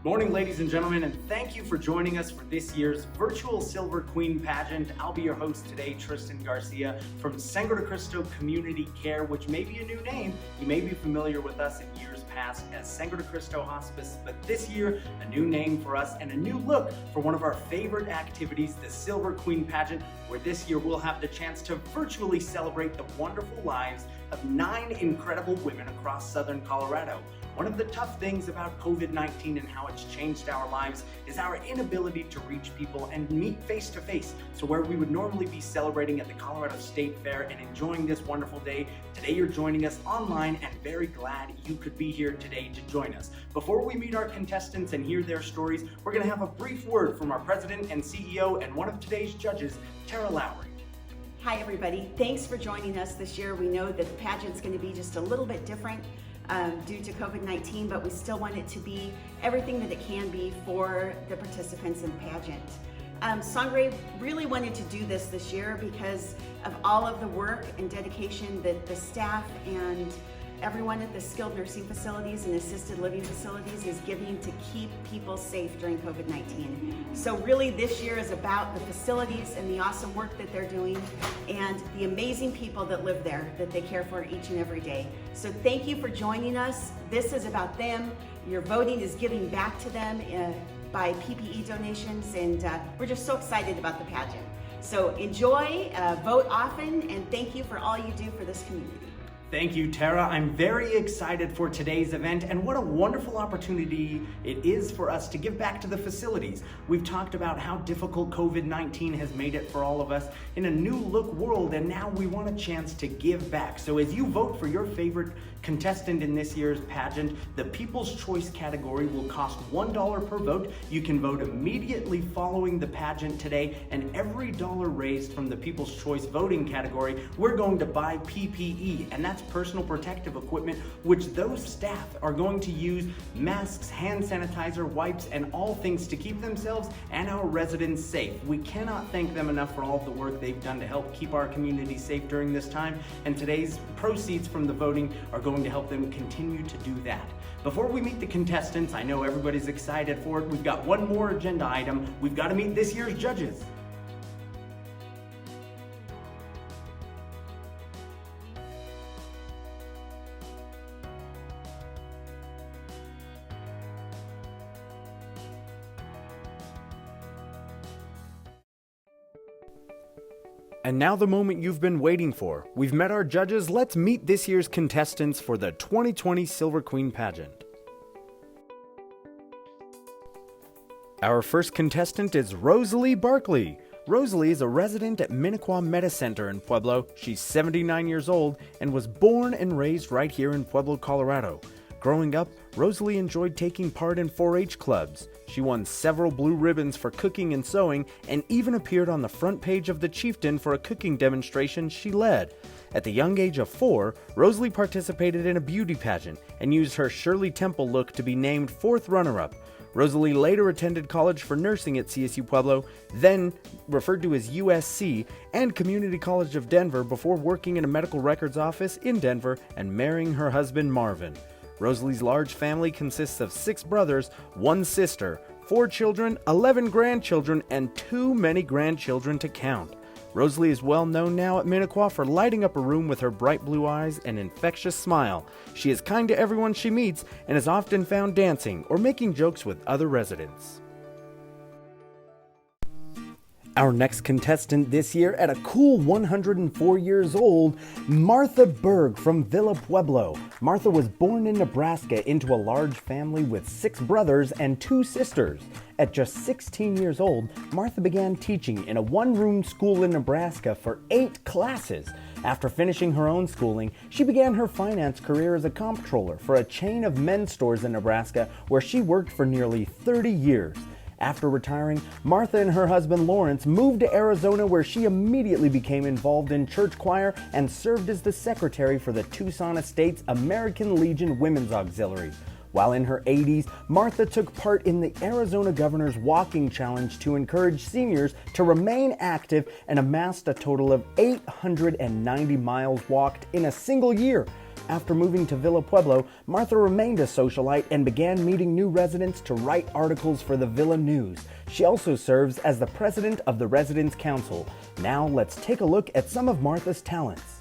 Good morning, ladies and gentlemen, and thank you for joining us for this year's virtual Silver Queen Pageant. I'll be your host today, Tristan Garcia from Sangre Cristo Community Care, which may be a new name. You may be familiar with us in years past as Sangre Cristo Hospice, but this year, a new name for us and a new look for one of our favorite activities, the Silver Queen Pageant, where this year we'll have the chance to virtually celebrate the wonderful lives of 9 incredible women across Southern Colorado. One of the tough things about COVID-19 and how it's changed our lives is our inability to reach people and meet face to face. So where we would normally be celebrating at the Colorado State Fair and enjoying this wonderful day, today you're joining us online and very glad you could be here today to join us. Before we meet our contestants and hear their stories, we're going to have a brief word from our president and CEO and one of today's judges, Tara Lowry. Hi everybody, thanks for joining us this year. We know that the pageant's going to be just a little bit different due to COVID-19, but we still want it to be everything that it can be for the participants in the pageant. Sangre really wanted to do this year because of all of the work and dedication that the staff and everyone at the skilled nursing facilities and assisted living facilities is giving to keep people safe during COVID-19. So really this year is about the facilities and the awesome work that they're doing and the amazing people that live there that they care for each and every day. So thank you for joining us. This is about them. Your voting is giving back to them by PPE donations, and we're just so excited about the pageant. So enjoy, vote often, and thank you for all you do for this community. Thank you, Tara. I'm very excited for today's event, and what a wonderful opportunity it is for us to give back to the facilities. We've talked about how difficult COVID-19 has made it for all of us in a new look world, and now we want a chance to give back. So as you vote for your favorite contestant in this year's pageant, the People's Choice category will cost $1 per vote. You can vote immediately following the pageant today, and every dollar raised from the People's Choice voting category, we're going to buy PPE, and that's personal protective equipment, which those staff are going to use masks, hand sanitizer, wipes, and all things to keep themselves and our residents safe. We cannot thank them enough for all of the work they've done to help keep our community safe during this time, and today's proceeds from the voting are going to help them continue to do that. Before we meet the contestants, I know everybody's excited for it. We've got one more agenda item. We've got to meet this year's judges. And now the moment you've been waiting for. We've met our judges. Let's meet this year's contestants for the 2020 Silver Queen Pageant. Our first contestant is Rosalie Barkley. Rosalie is a resident at Minnequa Meta Center in Pueblo. She's 79 years old and was born and raised right here in Pueblo, Colorado. Growing up, Rosalie enjoyed taking part in 4-H clubs. She won several blue ribbons for cooking and sewing and even appeared on the front page of The Chieftain for a cooking demonstration she led. At the young age of 4, Rosalie participated in a beauty pageant and used her Shirley Temple look to be named 4th runner-up. Rosalie later attended college for nursing at CSU Pueblo, then referred to as USC, and Community College of Denver before working in a medical records office in Denver and marrying her husband Marvin. Rosalie's large family consists of 6 brothers, 1 sister, 4 children, 11 grandchildren, and too many grandchildren to count. Rosalie is well known now at Minnequa for lighting up a room with her bright blue eyes and infectious smile. She is kind to everyone she meets and is often found dancing or making jokes with other residents. Our next contestant this year, at a cool 104 years old, Martha Berg from Villa Pueblo. Martha was born in Nebraska into a large family with 6 brothers and 2 sisters. At just 16 years old, Martha began teaching in a one-room school in Nebraska for 8 classes. After finishing her own schooling, she began her finance career as a comptroller for a chain of men's stores in Nebraska where she worked for nearly 30 years. After retiring, Martha and her husband Lawrence moved to Arizona, where she immediately became involved in church choir and served as the secretary for the Tucson Estates American Legion Women's Auxiliary. While in her 80s, Martha took part in the Arizona Governor's Walking Challenge to encourage seniors to remain active and amassed a total of 890 miles walked in a single year. After moving to Villa Pueblo, Martha remained a socialite and began meeting new residents to write articles for the Villa News. She also serves as the president of the Residents' Council. Now let's take a look at some of Martha's talents.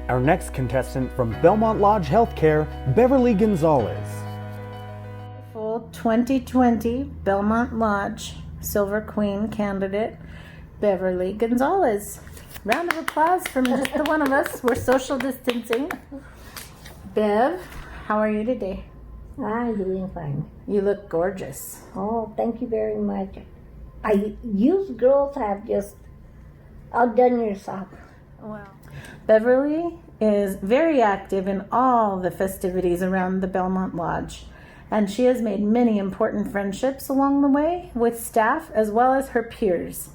Our next contestant from Belmont Lodge Healthcare, Beverly Gonzalez. Full 2020 Belmont Lodge Silver Queen candidate, Beverly Gonzalez. Round of applause from just the one of us. We're social distancing. Bev, how are you today? I'm doing fine. You look gorgeous. Oh, thank you very much. You girls have just outdone yourself. Wow. Beverly is very active in all the festivities around the Belmont Lodge, and she has made many important friendships along the way with staff as well as her peers.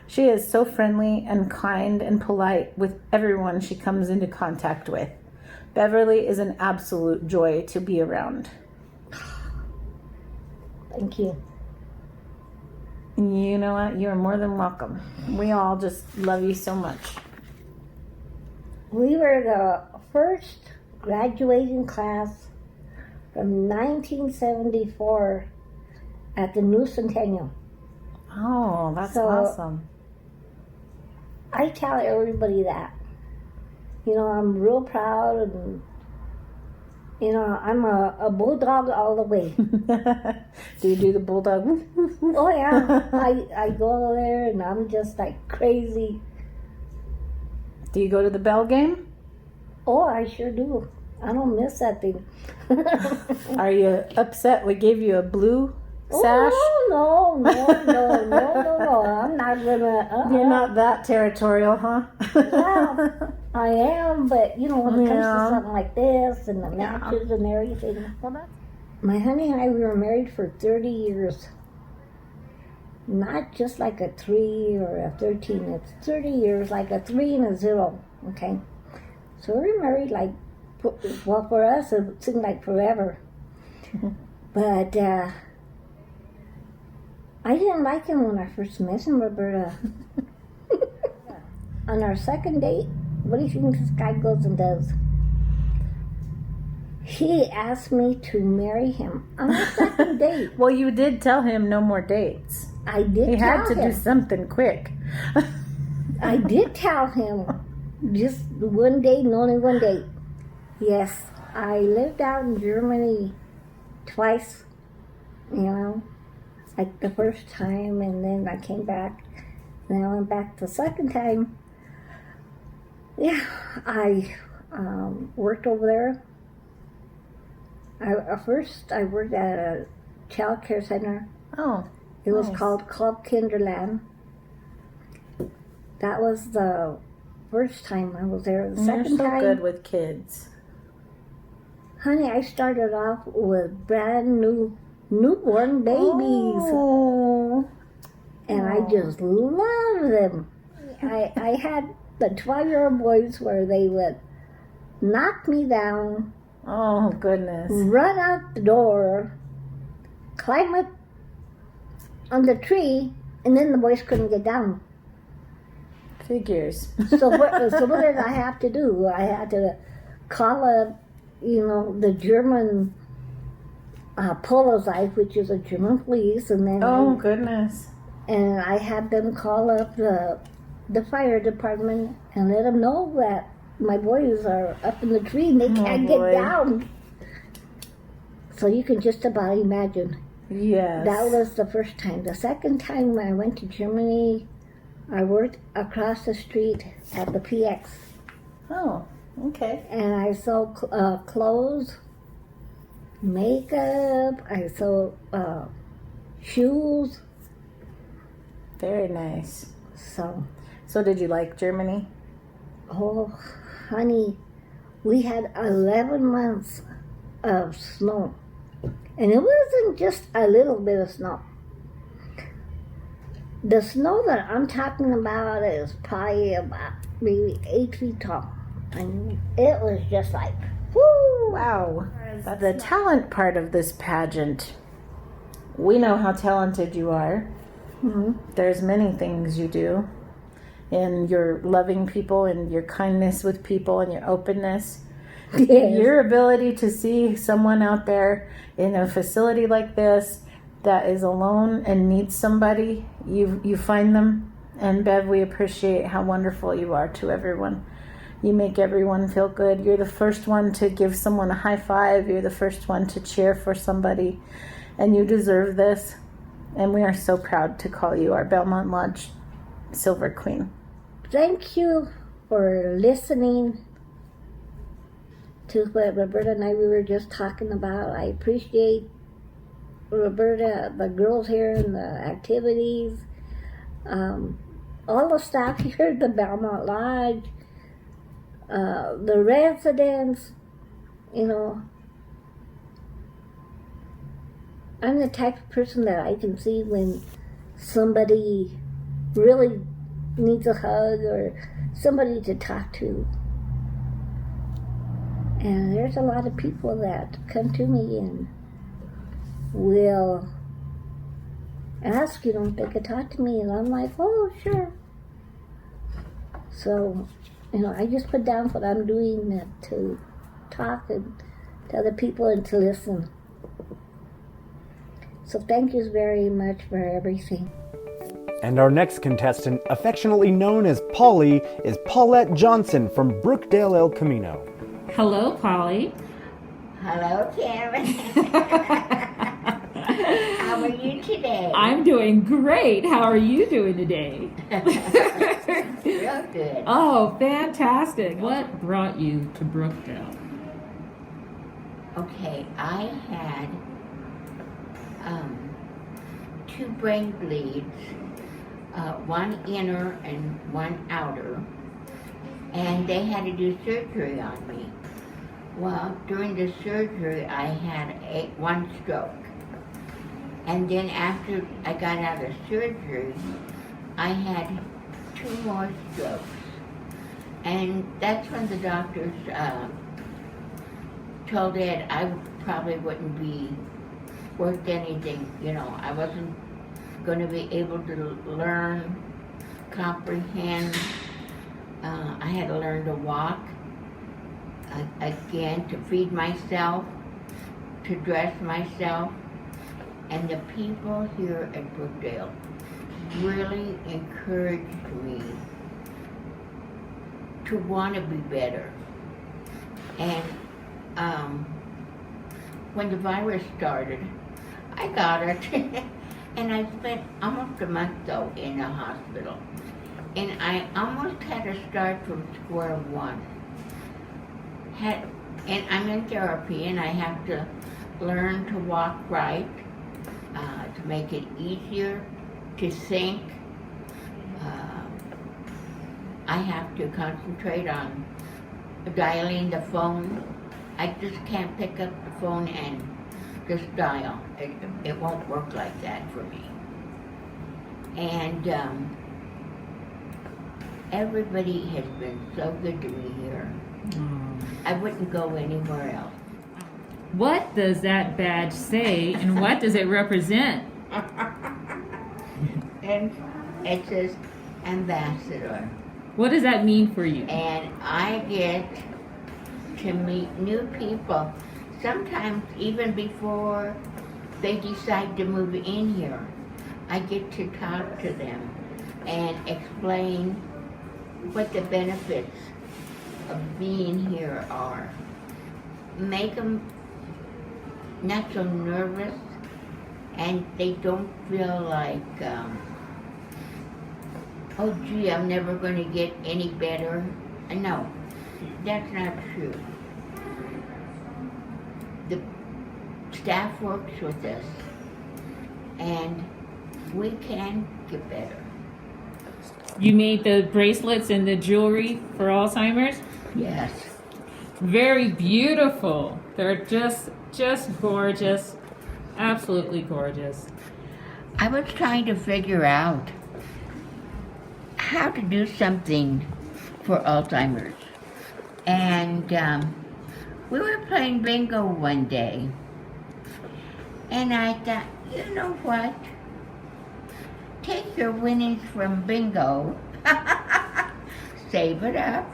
She is so friendly and kind and polite with everyone she comes into contact with. Beverly is an absolute joy to be around. Thank you. You know what? You're more than welcome. We all just love you so much. We were the first graduating class from 1974 at the new centennial. Oh, that's So- awesome. I tell everybody that. You know, I'm real proud and, you know, I'm a bulldog all the way. Do you do the bulldog? Oh, yeah. I go there and I'm just like crazy. Do you go to the Bell game? Oh, I sure do. I don't miss that thing. Are you upset we gave you a blue sash? Oh, no. I'm not gonna. You're not that territorial, huh? Well, I am, but you know, when it comes Yeah. to something like this and the matches and everything. My honey and I, we were married for 30 years. Not just like a 3 or a 13. It's 30 years, like a 3 and a 0. Okay, so we were married like, well, for us it seemed like forever. But I didn't like him when I first met him, Roberta. On our second date, what do you think this guy goes and does? He asked me to marry him on our second date. Well, you did tell him no more dates. I did He tell had to him. do something quick. I did tell him. Just one date and only one date. Yes, I lived out in Germany twice, you know, like the first time, and then I came back. Then I went back the second time. Yeah, I worked over there. First, I worked at a child care center. Oh, It was nice. called Club Kinderland. That was the first time I was there. The You're second so time, good with kids. honey, I started off with brand new newborn babies, Oh. and I just loved them. I had the 12-year-old boys where they would knock me down, Oh, goodness. run out the door, climb up on the tree, and then the boys couldn't get down. Figures. So what did I have to do? I had to call up, you know, the German Polizei, which is a German police, and then Oh, goodness. and I had them call up the fire department and let them know that my boys are up in the tree and they can't boy. get down. So you can just about imagine. Yes. That was the first time. The second time when I went to Germany, I worked across the street at the PX. Oh, okay. And I sold clothes, makeup. I sold shoes. Very nice. So, Did you like Germany? oh, honey, we had 11 months of snow. And it wasn't just a little bit of snow. The snow that I'm talking about is probably about maybe 8 feet tall. And it was just like, whoo! Wow. The talent part of this pageant. We know how talented you are. Mm-hmm. There's many things you do. And your loving people and your kindness with people and your openness. Yes. Your ability to see someone out there in a facility like this that is alone and needs somebody, you find them. And Bev, we appreciate how wonderful you are to everyone. You make everyone feel good. You're the first one to give someone a high five. You're the first one to cheer for somebody. And you deserve this. And we are so proud to call you our Belmont Lodge Silver Queen. Thank you for listening to what Roberta and we were just talking about. I appreciate Roberta, the girls here, and the activities, all the staff here at the Belmont Lodge, the residents. You know, I'm the type of person that I can see when somebody really needs a hug or somebody to talk to. And there's a lot of people that come to me and will ask, if they could talk to me, and I'm like, oh, sure. So, I just put down what I'm doing to talk and to other people and to listen. So thank you very much for everything. And our next contestant, affectionately known as Polly, is Paulette Johnson from Brookdale El Camino. Hello, Polly. Hello, Karen. How are you today? I'm doing great. How are you doing today? Real good. Oh, fantastic. What brought you to Brookdale? Okay, I had 2 brain bleeds, one inner and one outer, and they had to do surgery on me. Well, during the surgery, I had one stroke. And then after I got out of surgery, I had 2 more strokes. And that's when the doctors told Ed I probably wouldn't be worth anything. I wasn't going to be able to learn, comprehend. I had to learn to walk, again, to feed myself, to dress myself. And the people here at Brookdale really encouraged me to want to be better. And when the virus started, I got it. And I spent almost a month, though, in the hospital. And I almost had to start from square one. And I'm in therapy, and I have to learn to walk right, to make it easier to think. I have to concentrate on dialing the phone. I just can't pick up the phone and just dial. It won't work like that for me. And everybody has been so good to me here. I wouldn't go anywhere else. What does that badge say, and what does it represent? And it says ambassador. What does that mean for you? And I get to meet new people, sometimes even before they decide to move in here. I get to talk to them and explain what the benefits of being here are. Make them not so nervous, and they don't feel like, oh gee, I'm never going to get any better. No, That's not true. The staff works with us, and we can get better. You made the bracelets and the jewelry for Alzheimer's? Yes. Very beautiful. They're just gorgeous. Absolutely gorgeous. I was trying to figure out how to do something for Alzheimer's. And we were playing bingo one day. And I thought, you know what? Take your winnings from bingo, save it up,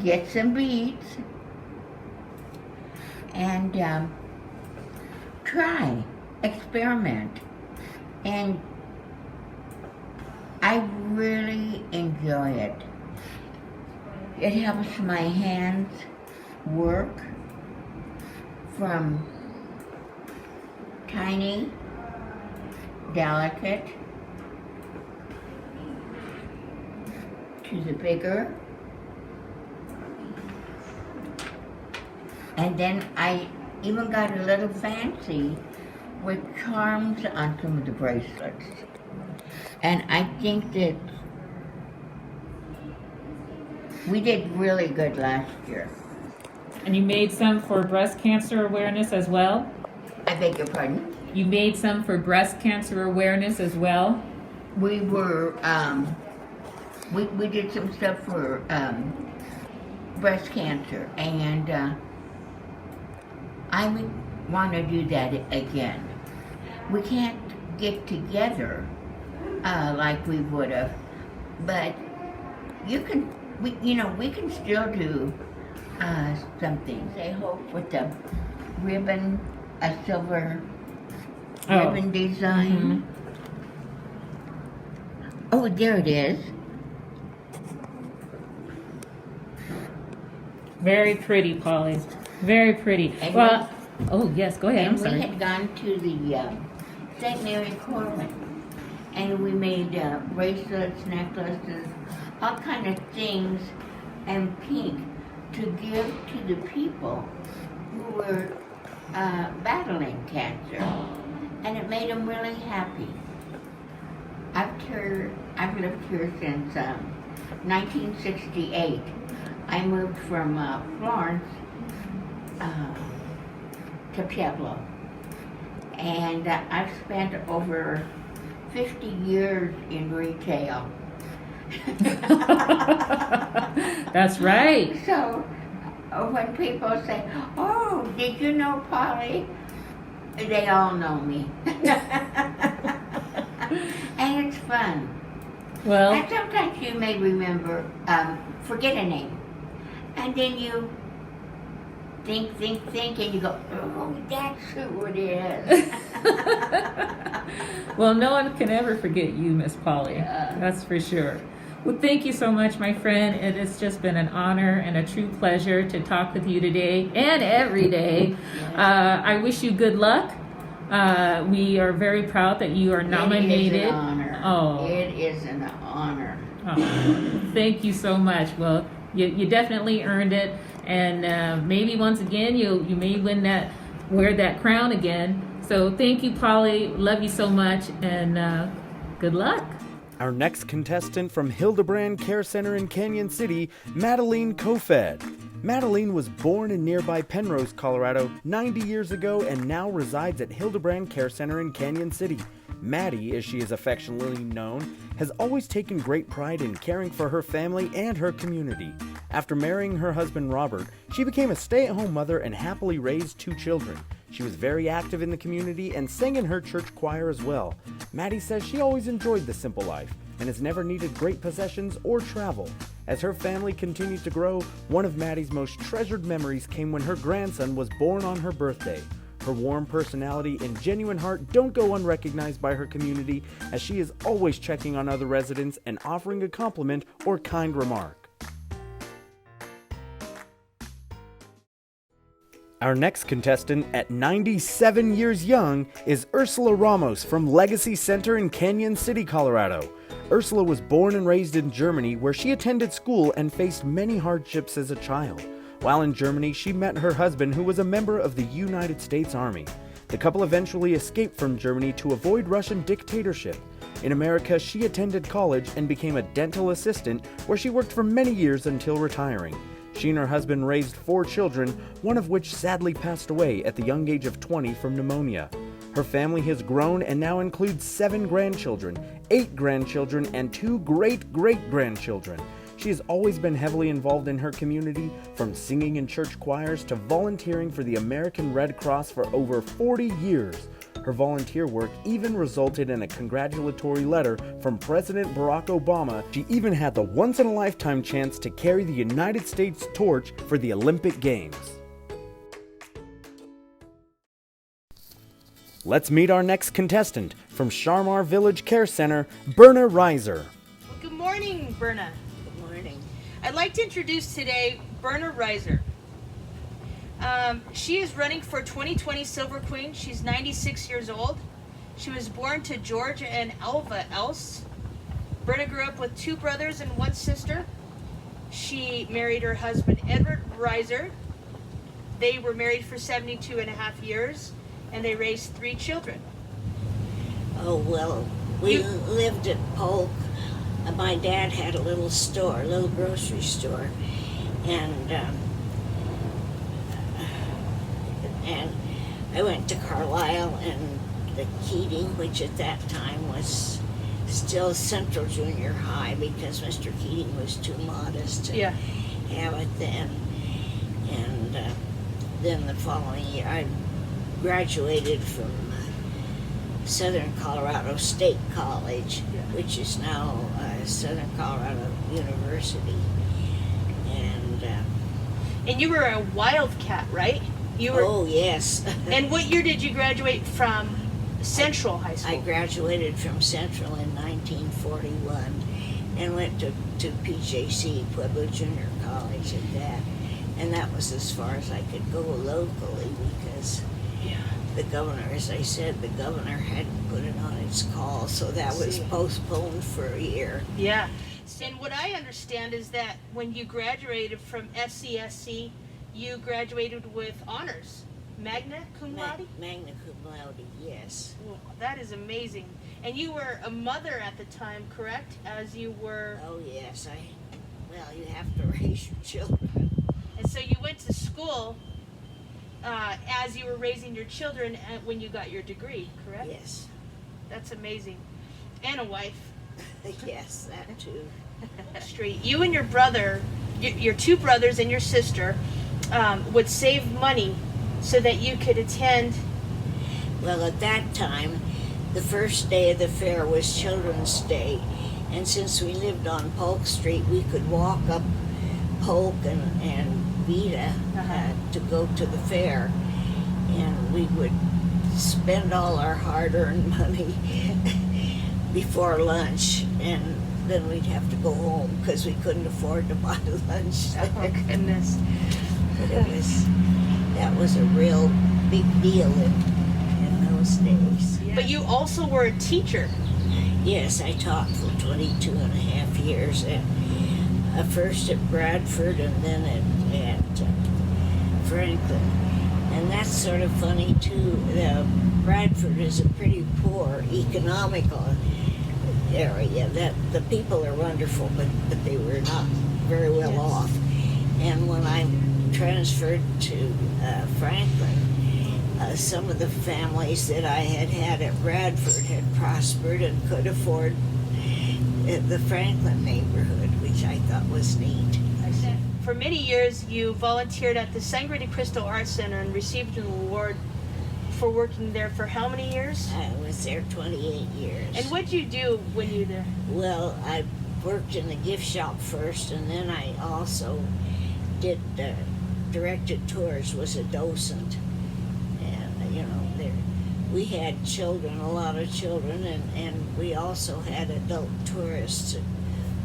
get some beads, and try, experiment. And I really enjoy it. It helps my hands work from tiny, delicate, to the bigger. And then I even got a little fancy with charms on some of the bracelets. And I think that we did really good last year. And you made some for breast cancer awareness as well? I beg your pardon? You made some for breast cancer awareness as well? We were, we did some stuff for breast cancer, and I would want to do that again. We can't get together like we would have, but we can still do something. I hope with the ribbon, a silver ribbon design. Mm-hmm. Oh, there it is. Very pretty, Polly. Very pretty. And yes, go ahead. I'm sorry. We had gone to the St. Mary Convent, and we made bracelets, necklaces, all kind of things, and pink to give to the people who were battling cancer, and it made them really happy. I've lived here since 1968. I moved from Florence to Pueblo, and I've spent over 50 years in retail. That's right. So when people say, "Oh, did you know Polly?" They all know me. And it's fun. Well, And sometimes you may remember, forget a name. And then you think, and you go, "Oh, that's who it is." well, no one can ever forget you, Miss Polly. That's for sure. Well, thank you so much, my friend. It has just been an honor and a true pleasure to talk with you today and every day. I wish you good luck. We are very proud that you are nominated. It is an honor. Oh. It is an honor. Oh, thank you so much. Well, you definitely earned it, and maybe once again you may wear that crown again. So thank you, Polly. Love you so much, and good luck. Our next contestant from Hildebrand Care Center in Canyon City, Madeline Cofed. Madeline was born in nearby Penrose, Colorado 90 years ago and now resides at Hildebrand Care Center in Canyon City. Maddie, as she is affectionately known, has always taken great pride in caring for her family and her community. After marrying her husband Robert, she became a stay-at-home mother and happily raised 2 children. She was very active in the community and sang in her church choir as well. Maddie says she always enjoyed the simple life and has never needed great possessions or travel. As her family continued to grow, one of Maddie's most treasured memories came when her grandson was born on her birthday. Her warm personality and genuine heart don't go unrecognized by her community, as she is always checking on other residents and offering a compliment or kind remark. Our next contestant, at 97 years young, is Ursula Ramos from Legacy Center in Canyon City, Colorado. Ursula was born and raised in Germany, where she attended school and faced many hardships as a child. While in Germany, she met her husband, who was a member of the United States Army. The couple eventually escaped from Germany to avoid Russian dictatorship. In America, she attended college and became a dental assistant, where she worked for many years until retiring. She and her husband raised 4 children, one of which sadly passed away at the young age of 20 from pneumonia. Her family has grown and now includes 7 grandchildren, 8 grandchildren, and 2 great-great-grandchildren. She has always been heavily involved in her community, from singing in church choirs to volunteering for the American Red Cross for over 40 years. Her volunteer work even resulted in a congratulatory letter from President Barack Obama. She even had the once-in-a-lifetime chance to carry the United States torch for the Olympic Games. Let's meet our next contestant from Sharmar Village Care Center, Berna Reiser. Good morning, Berna. Good morning. I'd like to introduce today Berna Reiser. She is running for 2020 Silver Queen. She's 96 years old. She was born to George and Alva Else. Berna grew up with 2 brothers and 1 sister. She married her husband, Edward Reiser. They were married for 72 and a half years, and they raised 3 children. Oh, well, we lived at Polk. My dad had a little store, a little grocery store, and I went to Carlisle and the Keating, which at that time was still Central Junior High because Mr. Keating was too modest to have it then. And then the following year, I graduated from Southern Colorado State College, which is now Southern Colorado University. And you were a wildcat, right? You were. Oh, yes. And what year did you graduate from Central High School? I graduated from Central in 1941 and went to PJC, Pueblo Junior College, at that. And that was as far as I could go locally because the governor, as I said, the governor hadn't put it on its call, so that was postponed for a year. Yeah. And what I understand is that when you graduated from SCSC, you graduated with honors, magna cum laude? Magna cum laude, yes. Well, that is amazing. And you were a mother at the time, correct? As you were... Oh, yes. Well, you have to raise your children. And so you went to school as you were raising your children when you got your degree, correct? Yes. That's amazing. And a wife. Yes, that too. Straight. You and your brother, your 2 brothers and your sister, would save money so that you could attend. Well, at that time, the first day of the fair was Children's Day, and since we lived on Polk Street, we could walk up Polk and Vita to go to the fair, and we would spend all our hard-earned money before lunch, and then we'd have to go home because we couldn't afford to buy lunch. Oh, goodness. But that was a real big deal in those days. But you also were a teacher. Yes, I taught for 22 and a half years, first at Bradford and then at Franklin. And that's sort of funny too. Bradford is a pretty poor economical area. That the people are wonderful, but they were not very well off. And when I transferred to Franklin, some of the families that I had at Bradford had prospered and could afford the Franklin neighborhood, which I thought was neat. For many years, you volunteered at the Sangre de Cristo Art Center and received an award for working there for how many years? I was there 28 years. And what did you do when you were there? Well, I worked in the gift shop first, and then I also did directed tours, was a docent. And, you know, we had children, a lot of children, and we also had adult tourists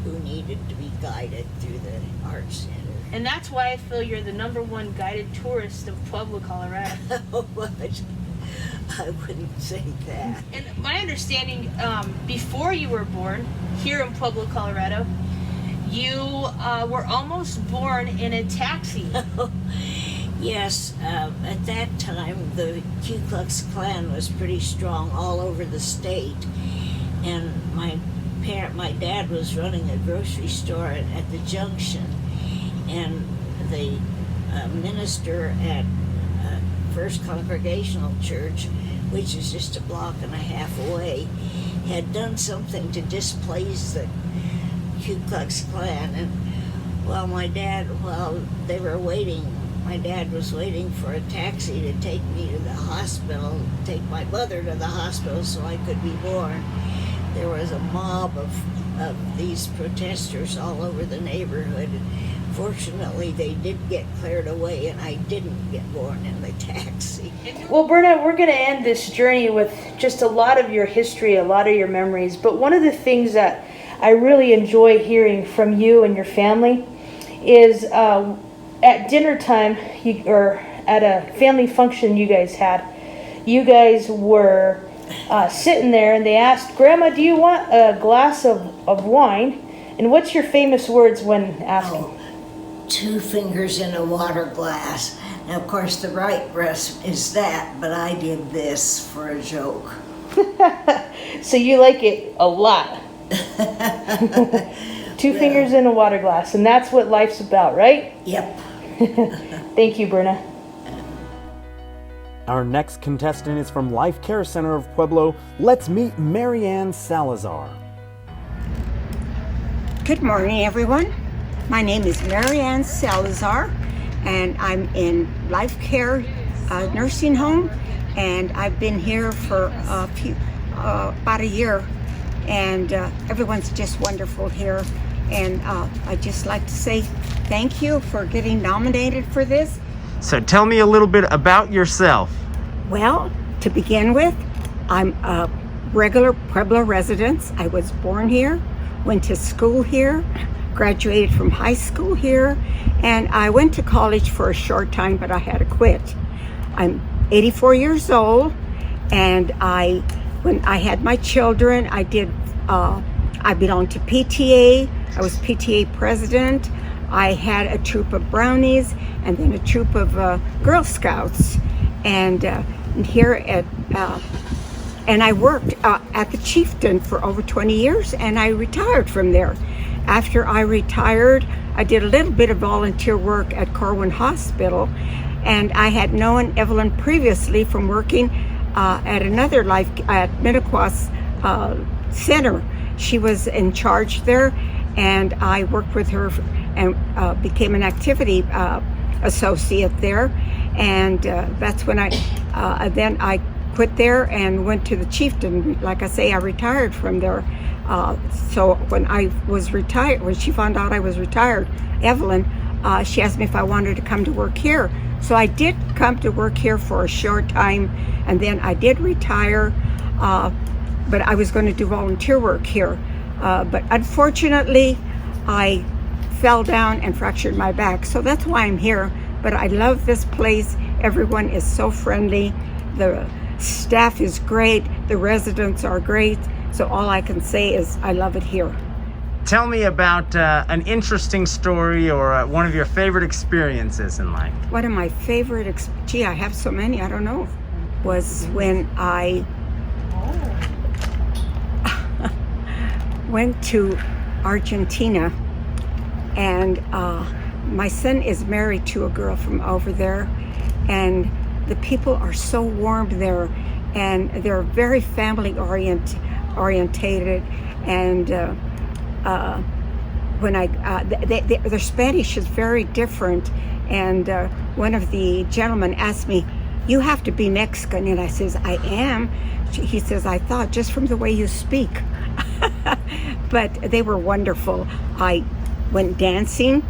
who needed to be guided through the art center. And that's why I feel you're the #1 guided tourist of Pueblo, Colorado. But I wouldn't say that. And my understanding, before you were born here in Pueblo, Colorado, you were almost born in a taxi. Yes, at that time the Ku Klux Klan was pretty strong all over the state, and my dad was running a grocery store at the junction, and the minister at First Congregational Church, which is just a block and a half away, had done something to displace the Ku Klux Klan, and while they were waiting, my dad was waiting for a taxi to take me to the hospital, take my mother to the hospital so I could be born. There was a mob of these protesters all over the neighborhood. Fortunately, they did get cleared away, and I didn't get born in the taxi. Well, Berna, we're going to end this journey with just a lot of your history, a lot of your memories. But one of the things that I really enjoy hearing from you and your family is at dinner time, or at a family function you guys had, you guys were sitting there and they asked, Grandma, do you want a glass of wine? And what's your famous words when asking? Oh, 2 fingers in a water glass. Now, of course, the right breast is that, but I did this for a joke. So you like it a lot. 2 fingers in a water glass, and that's what life's about, right? Yep. Thank you, Berna. Our next contestant is from Life Care Center of Pueblo. Let's meet Marianne Salazar. Good morning, everyone. My name is Marianne Salazar, and I'm in Life Care Nursing Home, and I've been here for about a year, and everyone's just wonderful here. And I'd just like to say thank you for getting nominated for this. So tell me a little bit about yourself. Well, to begin with, I'm a regular Pueblo resident. I was born here, went to school here, graduated from high school here, and I went to college for a short time, but I had to quit. I'm 84 years old, and when I had my children, I belonged to PTA. I was PTA president. I had a troop of brownies and then a troop of Girl Scouts. And and I worked at the Chieftain for over 20 years, and I retired from there. After I retired, I did a little bit of volunteer work at Corwin Hospital, and I had known Evelyn previously from working at another at Minnequa's center. She was in charge there, and I worked with her and became an activity associate there. And that's when then I quit there and went to the Chieftain. Like I say, I retired from there. So when I was retired, when she found out I was retired, Evelyn, she asked me if I wanted to come to work here. So I did come to work here for a short time, and then I did retire, but I was going to do volunteer work here. But unfortunately, I fell down and fractured my back. So that's why I'm here. But I love this place. Everyone is so friendly. The staff is great. The residents are great. So all I can say is I love it here. Tell me about an interesting story or one of your favorite experiences in life. One of my favorite, I have so many, I don't know, was when I went to Argentina, and my son is married to a girl from over there, and the people are so warm there, and they're very family orientated, and when their Spanish is very different, and one of the gentlemen asked me, "You have to be Mexican," and I says, "I am." He says, "I thought just from the way you speak." But they were wonderful. I went dancing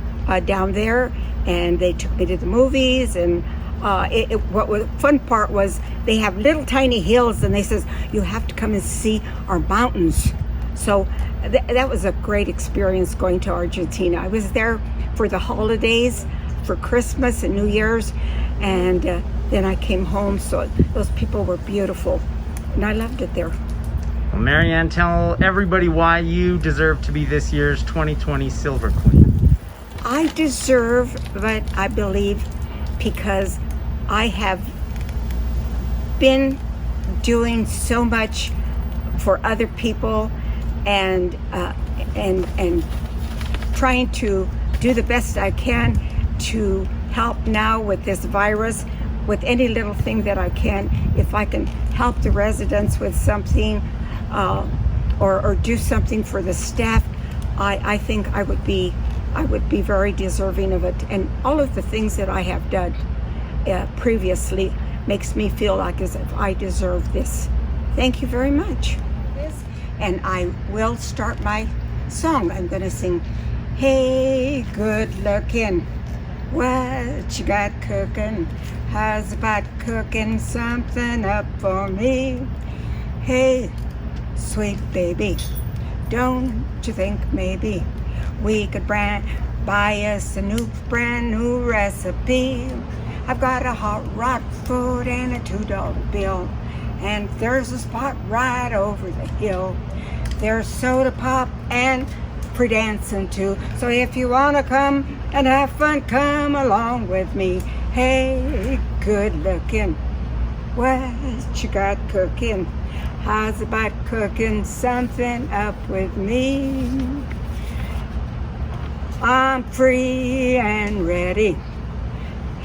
down there, and they took me to the movies, and what was fun part was they have little tiny hills, and they says, "You have to come and see our mountains." So that was a great experience going to Argentina. I was there for the holidays, for Christmas and New Year's, and then I came home. So those people were beautiful, and I loved it there. Well, Marianne, tell everybody why you deserve to be this year's 2020 Silver Queen. I deserve, but I believe because I have been doing so much for other people and trying to do the best I can to help now with this virus, with any little thing that I can. If I can help the residents with something or do something for the staff, I think I would be very deserving of it. And all of the things that I have done previously makes me feel like as if I deserve this. Thank you very much. And I will start my song. I'm gonna sing, hey, good looking, what you got cooking? How's about cooking something up for me? Hey, sweet baby, don't you think maybe we could buy us a brand new recipe? I've got a hot rod food and a $2 bill, and there's a spot right over the hill. There's soda pop and free dancing too. So if you wanna come and have fun, come along with me. Hey, good looking, what you got cooking? How's about cooking something up with me? I'm free and ready,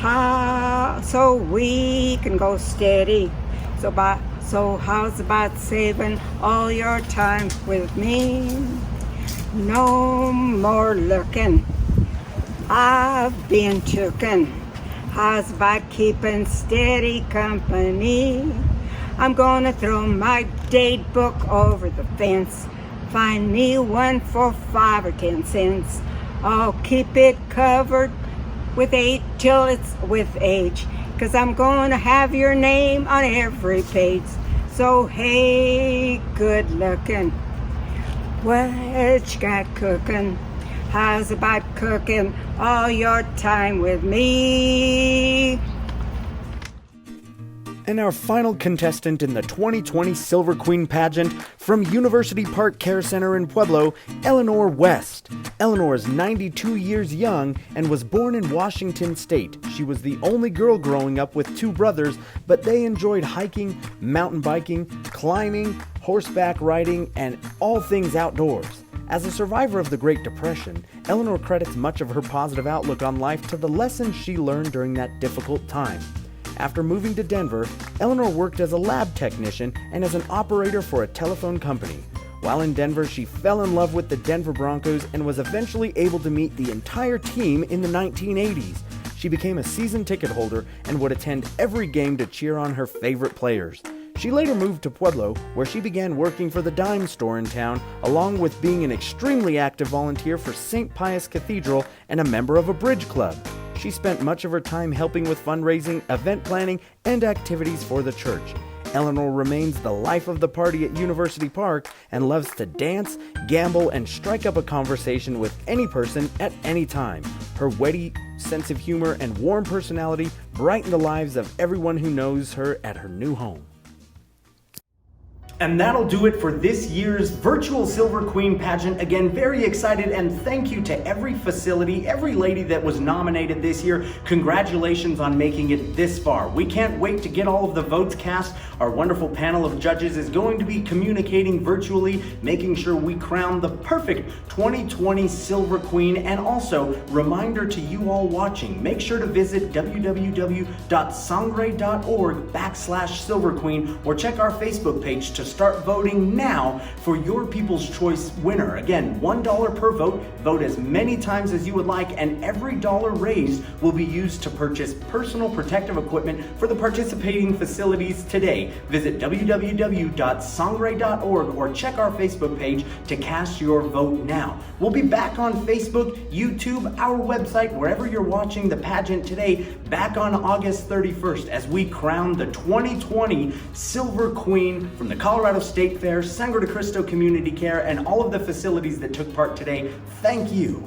so we can go steady. So how's about saving all your time with me? No more looking, I've been tooken. How's about keeping steady company? I'm gonna throw my date book over the fence. Find me one for 5 or 10 cents. I'll keep it covered with 8 till it's with age, 'cause I'm gonna have your name on every page. So hey, good looking, what you got cooking? How's about cooking all your time with me? And our final contestant in the 2020 Silver Queen Pageant, from University Park Care Center in Pueblo, Eleanor West. Eleanor is 92 years young and was born in Washington State. She was the only girl growing up with 2 brothers, but they enjoyed hiking, mountain biking, climbing, horseback riding, and all things outdoors. As a survivor of the Great Depression, Eleanor credits much of her positive outlook on life to the lessons she learned during that difficult time. After moving to Denver, Eleanor worked as a lab technician and as an operator for a telephone company. While in Denver, she fell in love with the Denver Broncos and was eventually able to meet the entire team in the 1980s. She became a season ticket holder and would attend every game to cheer on her favorite players. She later moved to Pueblo, where she began working for the dime store in town, along with being an extremely active volunteer for St. Pius Cathedral and a member of a bridge club. She spent much of her time helping with fundraising, event planning, and activities for the church. Eleanor remains the life of the party at University Park and loves to dance, gamble, and strike up a conversation with any person at any time. Her witty sense of humor and warm personality brighten the lives of everyone who knows her at her new home. And that'll do it for this year's virtual Silver Queen Pageant. Again, very excited, and thank you to every facility, every lady that was nominated this year. Congratulations on making it this far. We can't wait to get all of the votes cast. Our wonderful panel of judges is going to be communicating virtually, making sure we crown the perfect 2020 Silver Queen. And also, reminder to you all watching, make sure to visit www.sangre.org/Silver Queen or check our Facebook page to start voting now for your People's Choice winner. Again, $1 per vote. Vote as many times as you would like, and every dollar raised will be used to purchase personal protective equipment for the participating facilities today. Visit www.sangre.org or check our Facebook page to cast your vote now. We'll be back on Facebook, YouTube, our website, wherever you're watching the pageant today, back on August 31st as we crown the 2020 Silver Queen from the Colorado State Fair, Sangre de Cristo Community Care, and all of the facilities that took part today. Thank you.